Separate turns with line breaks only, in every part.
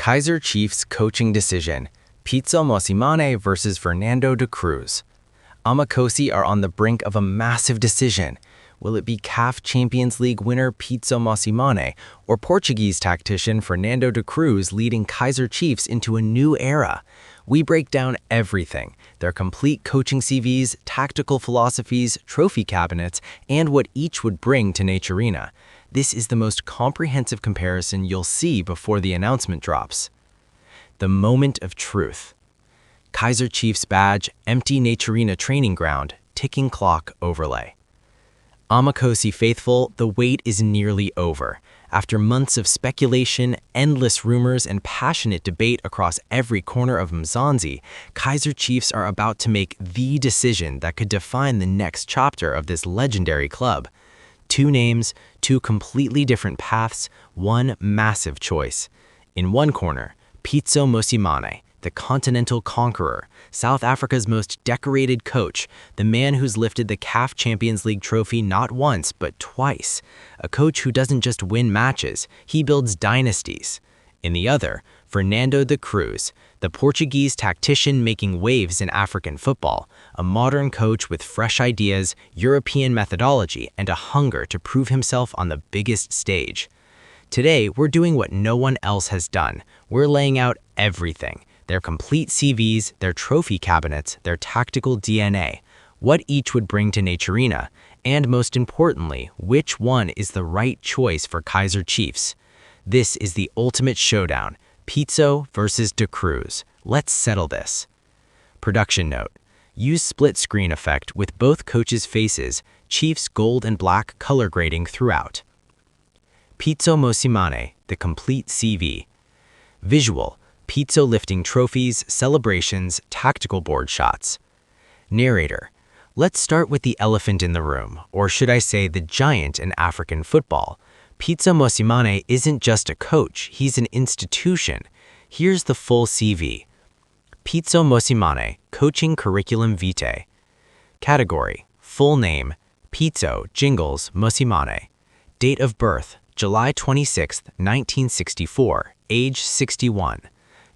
Kaizer Chiefs coaching decision, Pitso Mosimane versus Fernando Da Cruz. Amakhosi are on the brink of a massive decision. Will it be CAF Champions League winner Pitso Mosimane or Portuguese tactician Fernando Da Cruz leading Kaizer Chiefs into a new era? We break down everything, their complete coaching CVs, tactical philosophies, trophy cabinets, and what each would bring to Naturina. This is the most comprehensive comparison you'll see before the announcement drops. The moment of truth. Kaizer Chiefs badge, empty Naturina training ground, ticking clock overlay. Amakhosi faithful, the wait is nearly over. After months of speculation, endless rumors, and passionate debate across every corner of Mzansi, Kaizer Chiefs are about to make the decision that could define the next chapter of this legendary club. Two names, two completely different paths, one massive choice. In one corner, Pitso Mosimane, the continental conqueror, South Africa's most decorated coach, the man who's lifted the CAF Champions League trophy not once but twice. A coach who doesn't just win matches, he builds dynasties. In the other, Fernando Da Cruz, the Portuguese tactician making waves in African football, a modern coach with fresh ideas, European methodology, and a hunger to prove himself on the biggest stage. Today, we're doing what no one else has done. We're laying out everything. Their complete CVs, their trophy cabinets, their tactical DNA, what each would bring to Naturina, and most importantly, which one is the right choice for Kaizer Chiefs. This is the ultimate showdown, Pitso versus Da Cruz. Let's settle this. Production note: use split screen effect with both coaches' faces, Chiefs gold and black color grading throughout. Pitso Mosimane, the complete CV. Visual: Pitso lifting trophies, celebrations, tactical board shots. Narrator: let's start with the elephant in the room, or should I say the giant in African football. Pitso Mosimane isn't just a coach, he's an institution. Here's the full CV. Pitso Mosimane, coaching curriculum vitae. Category: full name, Pitso Jingles Mosimane. Date of birth: July 26, 1964, age 61.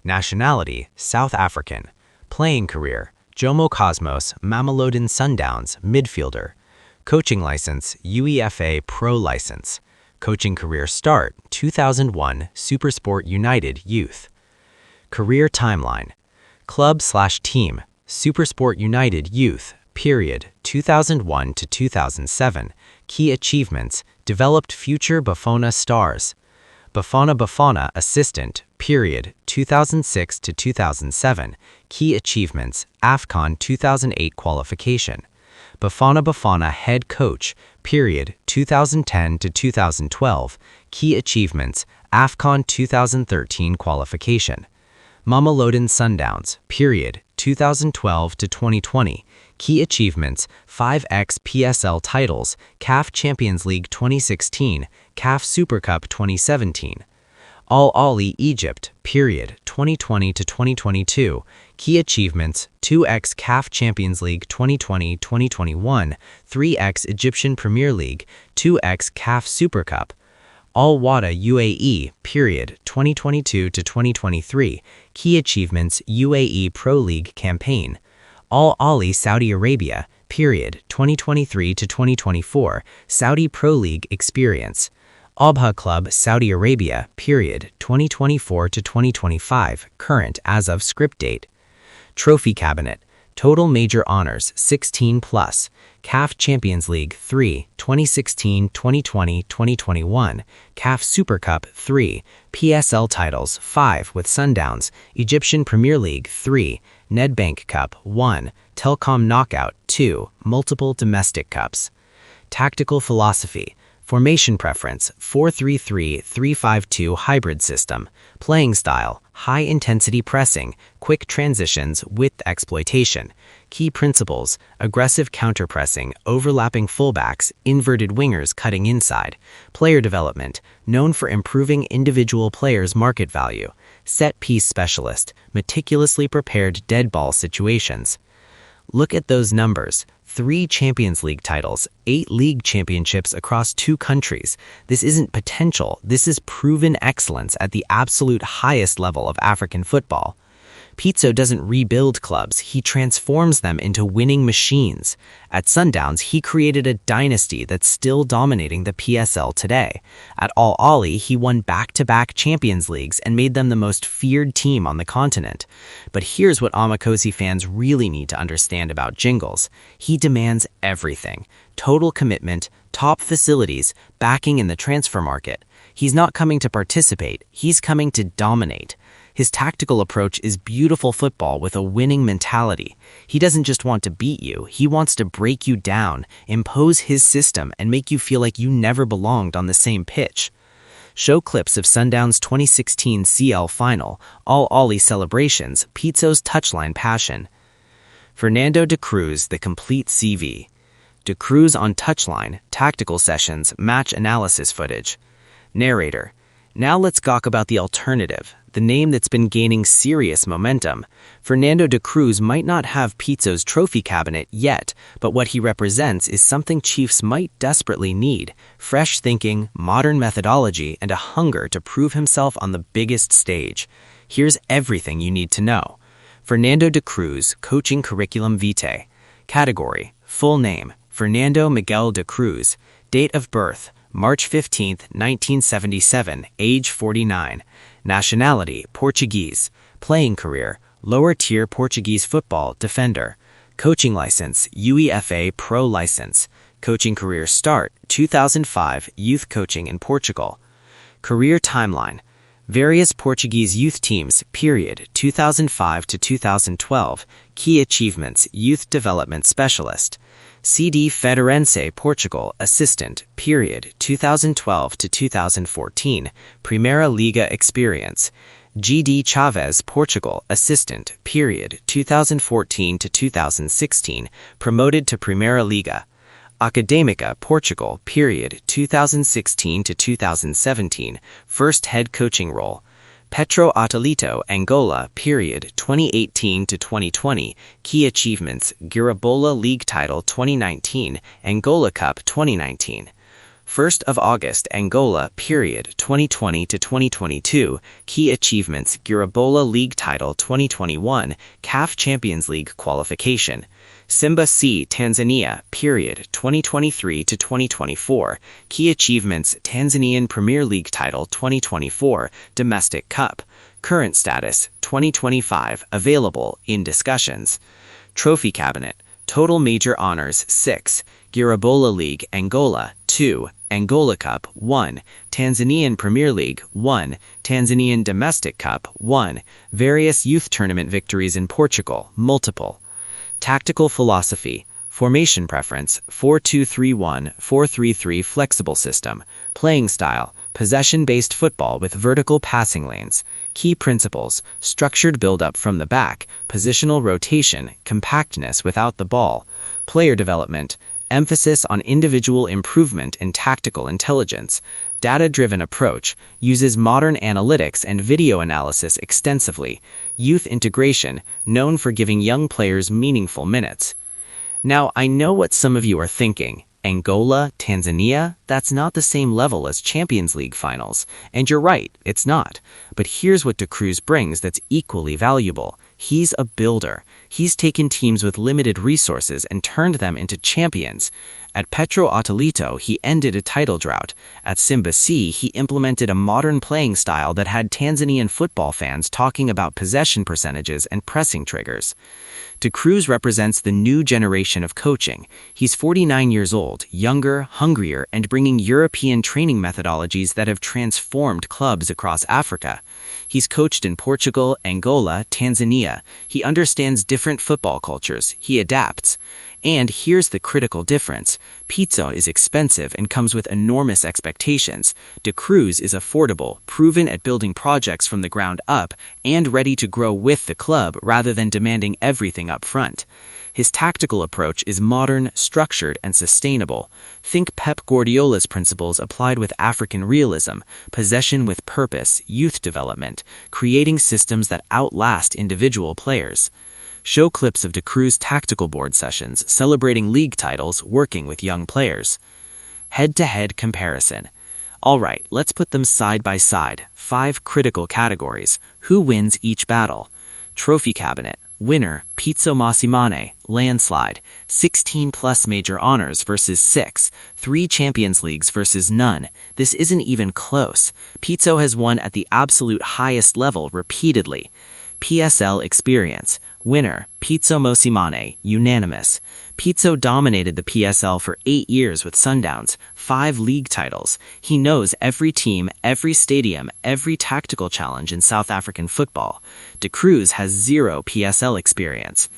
Nationality: South African. Playing career: Jomo Cosmos, Mamelodi Sundowns, midfielder. Coaching license: UEFA Pro license. Coaching career start: 2001, SuperSport United Youth. Career timeline: Club/team: SuperSport United Youth, period, 2001 to 2007. Key achievements: developed future Bafana stars. Bafana Bafana assistant, period, 2006 to 2007. Key achievements: AFCON 2008 qualification. Bafana Bafana head coach, period, 2010 to 2012. Key achievements: AFCON 2013 qualification. Mamelodi Sundowns, period, 2012 to 2020. Key achievements: 5x PSL titles, CAF Champions League 2016, CAF Super Cup 2017. Al Ahly Egypt, period, 2020 to 2022. Key achievements: 2x CAF Champions League 2020-2021, 3x Egyptian Premier League, 2x CAF Super Cup. Al Wada UAE, period, 2022 to 2023. Key achievements: UAE Pro League campaign. Al Ahly Saudi Arabia, period, 2023 to 2024. Saudi Pro League experience. Abha Club Saudi Arabia, period, 2024 to 2025, current as of script date. Trophy cabinet. Total major honors 16 plus. CAF Champions League 3, 2016, 2020, 2021. CAF Super Cup 3. PSL titles 5 with Sundowns. Egyptian Premier League 3. Nedbank Cup 1. Telkom Knockout 2. Multiple domestic cups. Tactical philosophy. Formation preference: 4-3-3-3-5-2 hybrid system. Playing style: high-intensity pressing, quick transitions, width exploitation. Key principles: aggressive counter-pressing, overlapping fullbacks, inverted wingers cutting inside. Player development: known for improving individual players' market value. Set-piece specialist: meticulously prepared dead ball situations. Look at those numbers: 3 Champions League titles, 8 league championships across 2 countries. This isn't potential, this is proven excellence at the absolute highest level of African football. Pitso doesn't rebuild clubs, he transforms them into winning machines. At Sundowns, he created a dynasty that's still dominating the PSL today. At Al Ahly, he won back-to-back Champions Leagues and made them the most feared team on the continent. But here's what Amakhosi fans really need to understand about Jingles. He demands everything. Total commitment, top facilities, backing in the transfer market. He's not coming to participate, he's coming to dominate. His tactical approach is beautiful football with a winning mentality. He doesn't just want to beat you, he wants to break you down, impose his system, and make you feel like you never belonged on the same pitch. Show clips of Sundown's 2016 CL final, Al Ahly celebrations, Pitso's touchline passion. Fernando Da Cruz, the complete CV. Da Cruz on touchline, tactical sessions, match analysis footage. Narrator. Now let's gawk about the alternative, the name that's been gaining serious momentum. Fernando Da Cruz might not have Pitso's trophy cabinet yet, but what he represents is something Chiefs might desperately need: fresh thinking, modern methodology, and a hunger to prove himself on the biggest stage. Here's everything you need to know. Fernando Da Cruz, coaching curriculum vitae. Category, full name, Fernando Miguel Da Cruz. Date of birth, March 15, 1977, age 49. Nationality, Portuguese. Playing career, lower-tier Portuguese football, defender. Coaching license, UEFA Pro license. Coaching career start, 2005, youth coaching in Portugal. Career timeline, various Portuguese youth teams, period, 2005 to 2012. Key achievements, youth development specialist. CD Federense Portugal assistant, period, 2012 to 2014, Primeira Liga experience. GD Chaves Portugal assistant, period, 2014 to 2016, promoted to Primeira Liga. Académica Portugal, period, 2016 to 2017, first head coaching role. Petro Atalito Angola, period, 2018 to 2020, key achievements, Girabola League title 2019, Angola Cup 2019. 1st of August Angola, period, 2020 to 2022, key achievements, Girabola League title 2021, CAF Champions League qualification. Simba C Tanzania, period, 2023 to 2024, key achievements, Tanzanian Premier League title 2024, Domestic Cup. Current status, 2025, available, in discussions. Trophy cabinet, total major honors 6, Girabola League Angola 2, Angola Cup 1, Tanzanian Premier League 1, Tanzanian Domestic Cup 1, various youth tournament victories in Portugal, multiple. Tactical philosophy, formation preference, 4-2-3-1, 4-3-3 flexible system. Playing style, possession-based football with vertical passing lanes. Key principles, structured build-up from the back, positional rotation, compactness without the ball. Player development, emphasis on individual improvement and tactical intelligence. Data-driven approach, uses modern analytics and video analysis extensively. Youth integration, known for giving young players meaningful minutes. Now, I know what some of you are thinking. Angola, Tanzania, that's not the same level as Champions League finals. And you're right, it's not. But here's what Da Cruz brings that's equally valuable. He's a builder. He's taken teams with limited resources and turned them into champions. At Petro Atalito, he ended a title drought. At Simba C, he implemented a modern playing style that had Tanzanian football fans talking about possession percentages and pressing triggers. Da Cruz represents the new generation of coaching. He's 49 years old, younger, hungrier, and bringing European training methodologies that have transformed clubs across Africa. He's coached in Portugal, Angola, Tanzania. He understands different football cultures. He adapts. And here's the critical difference. Pitso is expensive and comes with enormous expectations. Da Cruz is affordable, proven at building projects from the ground up, and ready to grow with the club rather than demanding everything up front. His tactical approach is modern, structured, and sustainable. Think Pep Guardiola's principles applied with African realism, possession with purpose, youth development, creating systems that outlast individual players.
Show clips of Da Cruz tactical board sessions celebrating league titles, working with young players. Head-to-head comparison. Alright, let's put them side by side. 5 critical categories. Who wins each battle? Trophy cabinet. Winner, Pitso Mosimane, landslide. 16+ major honors versus 6. 3 Champions Leagues versus none. This isn't even close. Pitso has won at the absolute highest level repeatedly. PSL experience. Winner, Pitso Mosimane, unanimous. Pitso dominated the PSL for 8 years with Sundowns, 5 league titles. He knows every team, every stadium, every tactical challenge in South African football. Da Cruz has 0 PSL experience.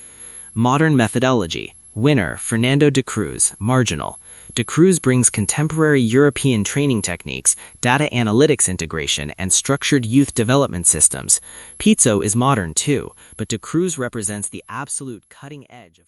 Modern methodology. Winner, Fernando Da Cruz, marginal. Da Cruz brings contemporary European training techniques, data analytics integration, and structured youth development systems. Pitso is modern too, but Da Cruz represents the absolute cutting edge of